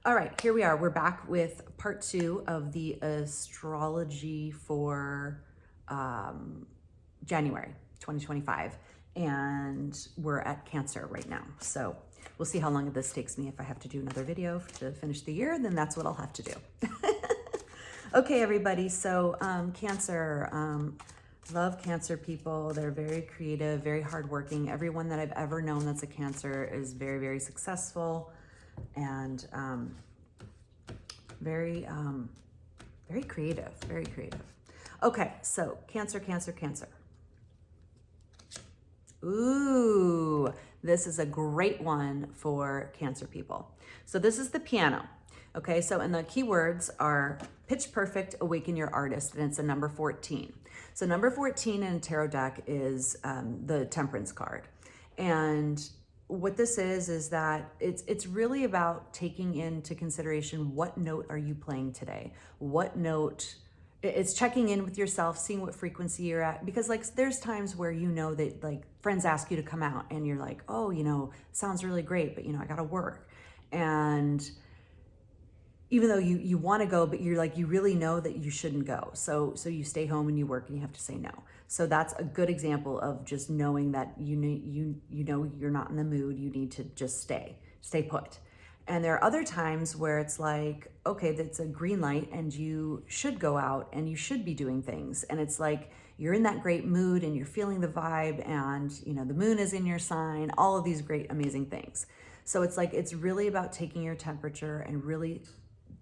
All right, here we are. We're back with part 2 of the astrology for January 2025. And we're at Cancer right now. So we'll see how long this takes me. If I have to do another video to finish the year, then that's what I'll have to do. Okay, everybody. So Cancer, love Cancer people. They're very creative, very hardworking. Everyone that I've ever known that's a Cancer is very, very successful and very creative, very creative. Okay, so Cancer, Cancer, Cancer. Ooh, this is a great one for Cancer people. So this is the piano. Okay, so and the keywords are pitch perfect, awaken your artist, and it's a number 14. So number 14 in a tarot deck is the Temperance card. And what this is that it's really about taking into consideration what note are you playing today? What note, it's checking in with yourself, seeing what frequency you're at, because like there's times where you know that like friends ask you to come out and you're like, oh, you know, sounds really great, but you know, I gotta work. And even though you want to go, but you're like, you really know that you shouldn't go. So you stay home and you work and you have to say no. So that's a good example of just knowing that you know you're not in the mood. You need to just stay put. And there are other times where it's like, okay, that's a green light and you should go out and you should be doing things. And it's like, you're in that great mood and you're feeling the vibe and you know, the moon is in your sign, all of these great, amazing things. So it's like, it's really about taking your temperature and really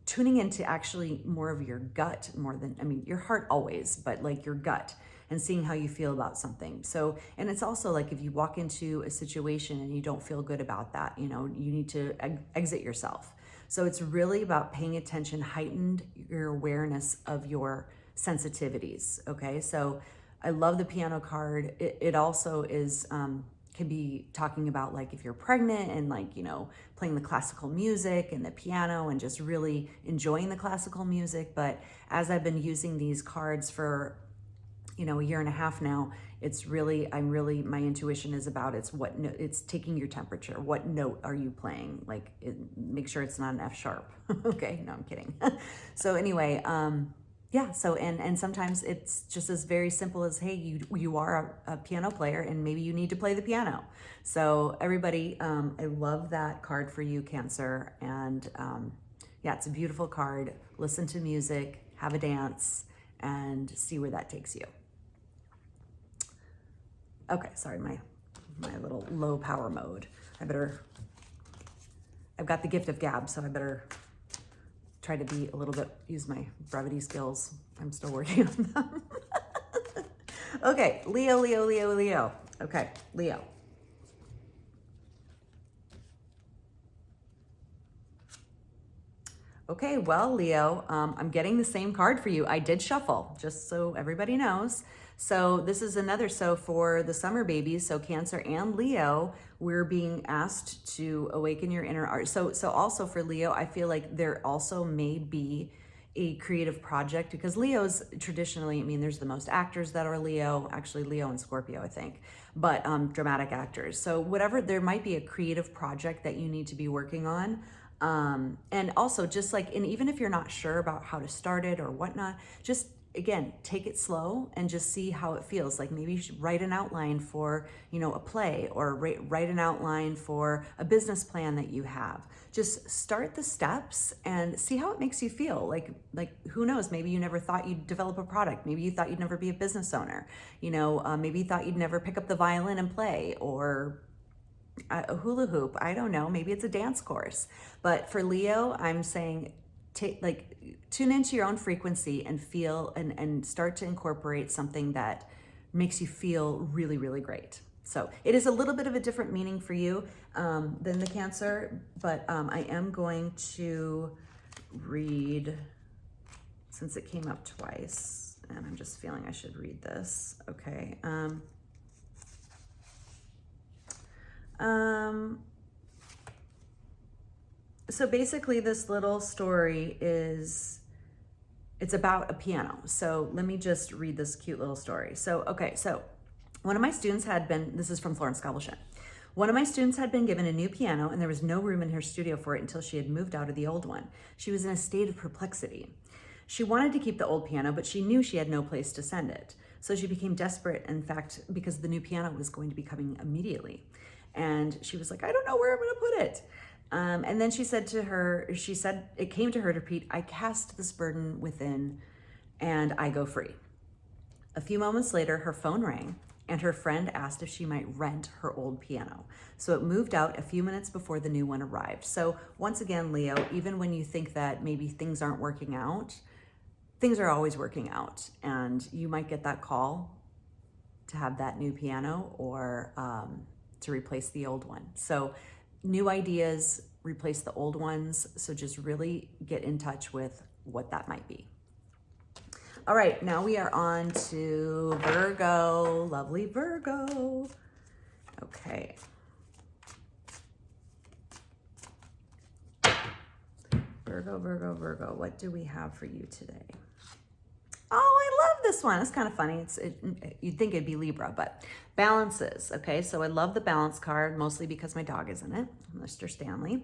tuning into actually more of your gut more than, I mean, your heart always, but like your gut and seeing how you feel about something. So, and it's also like if you walk into a situation and you don't feel good about that, you know, you need to exit yourself. So it's really about paying attention, heightened your awareness of your sensitivities. Okay. So I love the piano card. It also is, can be talking about like if you're pregnant and like, you know, playing the classical music and the piano and just really enjoying the classical music. But as I've been using these cards for, you know, a year and a half now, it's really, my intuition is about it's taking your temperature. What note are you playing? Like make sure it's not an F sharp. Okay, no, I'm kidding. So anyway, yeah, so and sometimes it's just as very simple as, hey, you are a piano player and maybe you need to play the piano. So everybody, I love that card for you, Cancer. And yeah, it's a beautiful card. Listen to music, have a dance, and see where that takes you. Okay, sorry, my little low power mode. I've got the gift of gab, so I better try to be a little bit, use my brevity skills. I'm still working on them. Okay, Leo. Okay, Leo. Okay, well, Leo, I'm getting the same card for you. I did shuffle, just so everybody knows. So this is another, so for the summer babies, so Cancer and Leo, we're being asked to awaken your inner art. So also for Leo, I feel like there also may be a creative project because Leo's traditionally, I mean, there's the most actors that are Leo, actually Leo and Scorpio, I think, but dramatic actors. So whatever, there might be a creative project that you need to be working on. And also just like, and even if you're not sure about how to start it or whatnot, just again, take it slow and just see how it feels. Like maybe you should write an outline for, you know, a play or write an outline for a business plan that you have. Just start the steps and see how it makes you feel. Like who knows, maybe you never thought you'd develop a product. Maybe you thought you'd never be a business owner. You know, maybe you thought you'd never pick up the violin and play, or a hula hoop. I don't know. Maybe it's a dance course. But for Leo, I'm saying tune into your own frequency and feel and start to incorporate something that makes you feel really, really great. So it is a little bit of a different meaning for you than the Cancer, but I am going to read, since it came up twice, and I'm just feeling I should read this. Okay. So basically this little story is, it's about a piano. So let me just read this cute little story. So, okay, so one of my students had been, this is from Florence Scovelshire. One of my students had been given a new piano and there was no room in her studio for it until she had moved out of the old one. She was in a state of perplexity. She wanted to keep the old piano, but she knew she had no place to send it. So she became desperate, in fact, because the new piano was going to be coming immediately. And she was like, I don't know where I'm going to put it. And then she said, it came to her to repeat, I cast this burden within and I go free. A few moments later, her phone rang and her friend asked if she might rent her old piano. So it moved out a few minutes before the new one arrived. So once again, Leo, even when you think that maybe things aren't working out, things are always working out. And you might get that call to have that new piano or to replace the old one. So new ideas replace the old ones. So just really get in touch with what that might be. All right, now we are on to Virgo, lovely Virgo. Okay. Virgo, what do we have for you today? Oh, I love this one. It's kind of funny. You'd think it'd be Libra, but balances. Okay, so I love the balance card, mostly because my dog is in it, Mr. Stanley.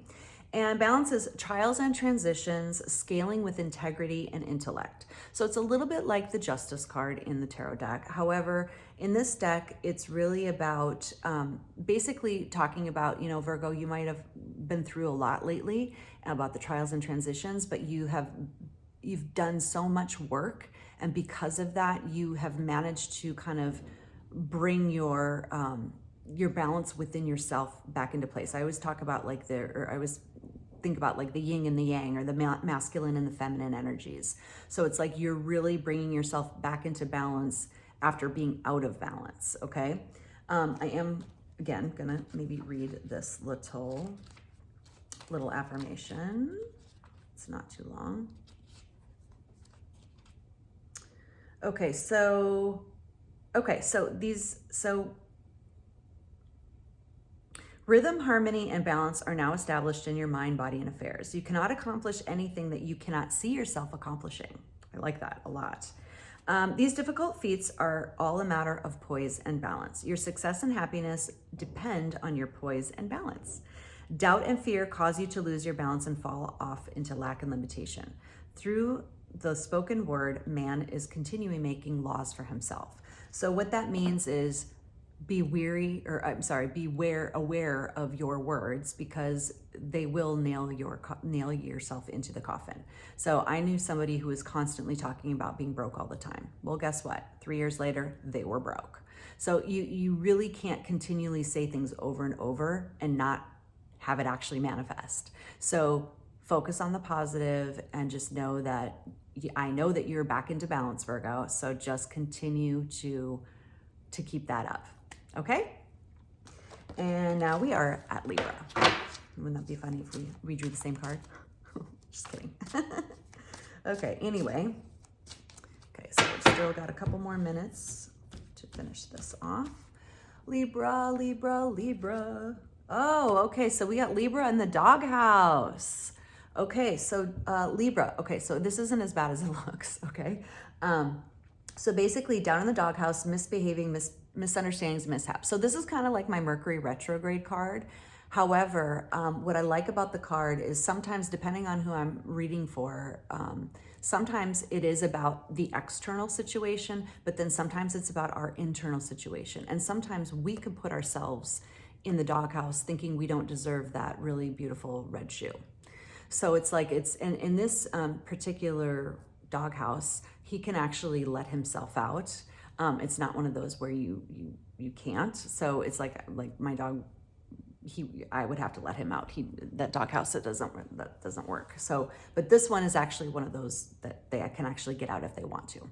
And balances, trials and transitions, scaling with integrity and intellect. So it's a little bit like the Justice card in the tarot deck. However, in this deck, it's really about basically talking about, Virgo, you might have been through a lot lately about the trials and transitions, but you've done so much work. And because of that, you have managed to kind of bring your balance within yourself back into place. I always talk about think about like the yin and the yang, or the masculine and the feminine energies. So it's like you're really bringing yourself back into balance after being out of balance, okay? I am, again, gonna maybe read this little affirmation. It's not too long. Okay, so rhythm, harmony, and balance are now established in your mind, body, and affairs. You cannot accomplish anything that you cannot see yourself accomplishing. I like that a lot. These difficult feats are all a matter of poise and balance. Your success and happiness depend on your poise and balance. Doubt and fear cause you to lose your balance and fall off into lack and limitation. Through the spoken word, man is continually making laws for himself. So what that means is beware, aware of your words, because they will nail yourself into the coffin. So I knew somebody who was constantly talking about being broke all the time. Well, guess what? 3 years later, they were broke. So you really can't continually say things over and over and not have it actually manifest. So focus on the positive and just know that I know that you're back into balance, Virgo. So just continue to keep that up. Okay? And now we are at Libra. Wouldn't that be funny if we drew the same card? Just kidding. Okay, anyway. Okay, so we've still got a couple more minutes to finish this off. Libra. Oh, okay, so we got Libra in the doghouse. Okay, so Libra. Okay, so this isn't as bad as it looks, okay? So basically down in the doghouse, misbehaving, misunderstandings, mishaps. So this is kind of like my Mercury retrograde card. However, what I like about the card is sometimes, depending on who I'm reading for, sometimes it is about the external situation, but then sometimes it's about our internal situation. And sometimes we can put ourselves in the doghouse thinking we don't deserve that really beautiful red shoe. So it's like in this particular doghouse, he can actually let himself out. It's not one of those where you can't. So it's like my dog, I would have to let him out. That doghouse, that doesn't work. So, but this one is actually one of those that they can actually get out if they want to.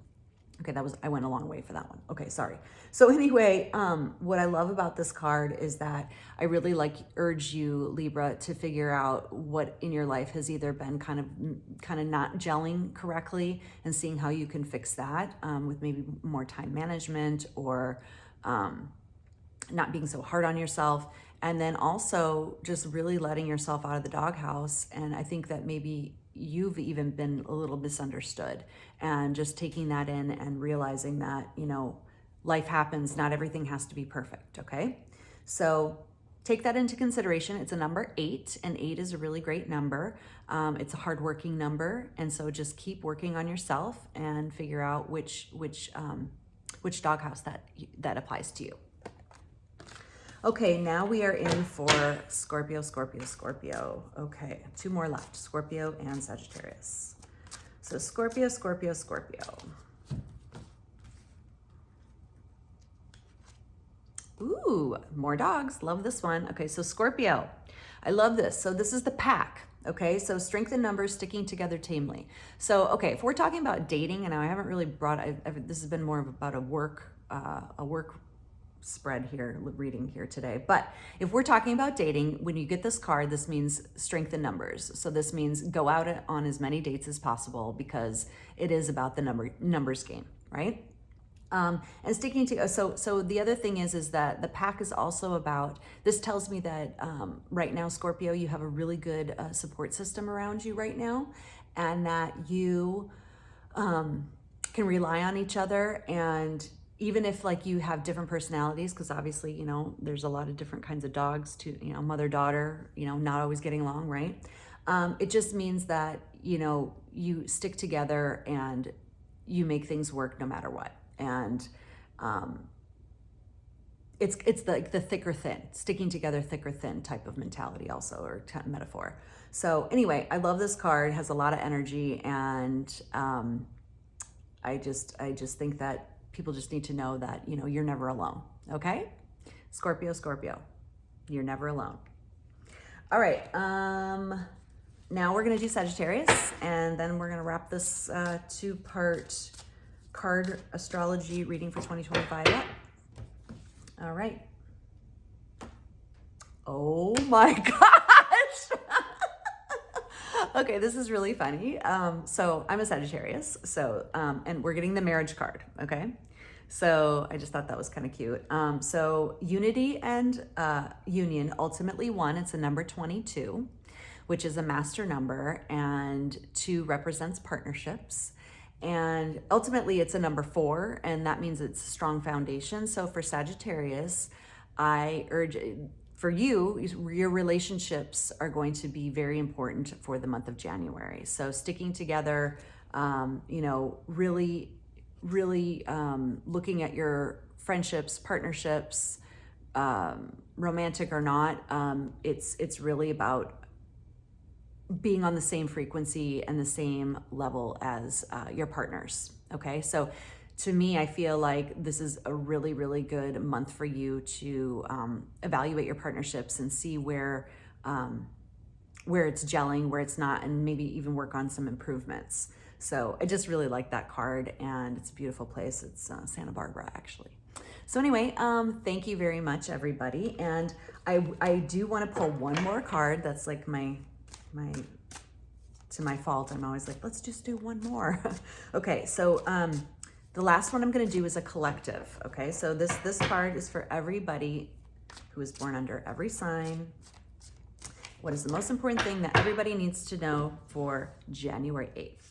Okay, I went a long way for that one. Okay, sorry. So anyway, what I love about this card is that I really urge you, Libra, to figure out what in your life has either been kind of not gelling correctly, and seeing how you can fix that with maybe more time management, or not being so hard on yourself. And then also just really letting yourself out of the doghouse. And I think that maybe you've even been a little misunderstood, and just taking that in and realizing that, life happens. Not everything has to be perfect. Okay. So take that into consideration. It's a number 8, and 8 is a really great number. It's a hardworking number, and so just keep working on yourself and figure out which doghouse that applies to you. Okay, now we are in for Scorpio, Scorpio, Scorpio. Okay, 2 more left, Scorpio and Sagittarius. So Scorpio, Scorpio, Scorpio. Ooh, more dogs. Love this one. Okay, so Scorpio. I love this. So this is the pack. Okay, so strength in numbers, sticking together tamely. So, okay, if we're talking about dating, and I haven't really this has been more of about a work spread here, reading here today. But if we're talking about dating, when you get this card, this means strength in numbers. So this means go out on as many dates as possible, because it is about the numbers game, right? And sticking to, so the other thing is that the pack is also about, this tells me that right now, Scorpio, you have a really good support system around you right now, and that you can rely on each other. And even if like you have different personalities, because obviously, you know, there's a lot of different kinds of dogs to, you know, mother, daughter, you know, not always getting along, right? It just means that, you know, you stick together and you make things work no matter what. And it's like the thick or thin, sticking together, thick or thin type of mentality also, or metaphor. So anyway, I love this card. It has a lot of energy, and I just think that people just need to know that, you know, you're never alone. Okay, Scorpio, Scorpio, you're never alone. All right. Now we're gonna do Sagittarius, and then we're gonna wrap this 2-part card astrology reading for 2025 up. All right. Oh my gosh. Okay, this is really funny. So I'm a Sagittarius, so and we're getting the marriage card, okay? So I just thought that was kind of cute. So unity and union, ultimately one, it's a number 22, which is a master number, and 2 represents partnerships. And ultimately it's a number 4, and that means it's a strong foundation. So for Sagittarius, I urge, for you, your relationships are going to be very important for the month of January. So sticking together, you know, really looking at your friendships, partnerships, romantic or not, it's really about being on the same frequency and the same level as your partners. Okay, so to me, I feel like this is a really, really good month for you to evaluate your partnerships and see where it's gelling, where it's not, and maybe even work on some improvements. So I just really like that card, and it's a beautiful place. It's Santa Barbara, actually. So anyway, thank you very much, everybody. And I do want to pull one more card. That's like to my fault. I'm always like, let's just do one more. Okay, so the last one I'm going to do is a collective. Okay, so this card is for everybody who is born under every sign. What is the most important thing that everybody needs to know for January 8th?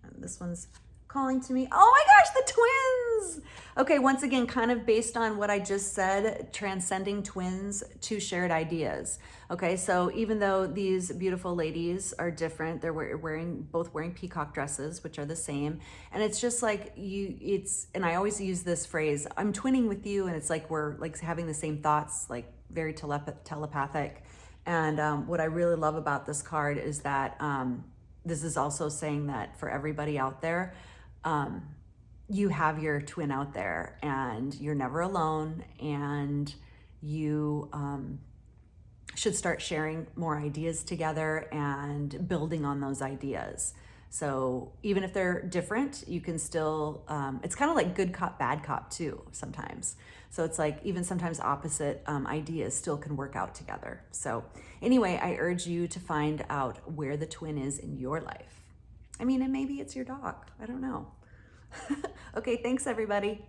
And this one's calling to me. Oh my gosh, the twins! Okay, once again, kind of based on what I just said, transcending twins, 2 shared ideas. Okay, so even though these beautiful ladies are different, they're both wearing peacock dresses, which are the same. And it's just like and I always use this phrase, I'm twinning with you, and it's like we're like having the same thoughts, like very telepathic. And what I really love about this card is that this is also saying that for everybody out there, you have your twin out there, and you're never alone, and you should start sharing more ideas together and building on those ideas. So even if they're different, you can still, it's kind of like good cop, bad cop too, sometimes. So it's like even sometimes opposite ideas still can work out together. So anyway, I urge you to find out where the twin is in your life. I mean, and maybe it's your dog. I don't know. Okay, thanks everybody.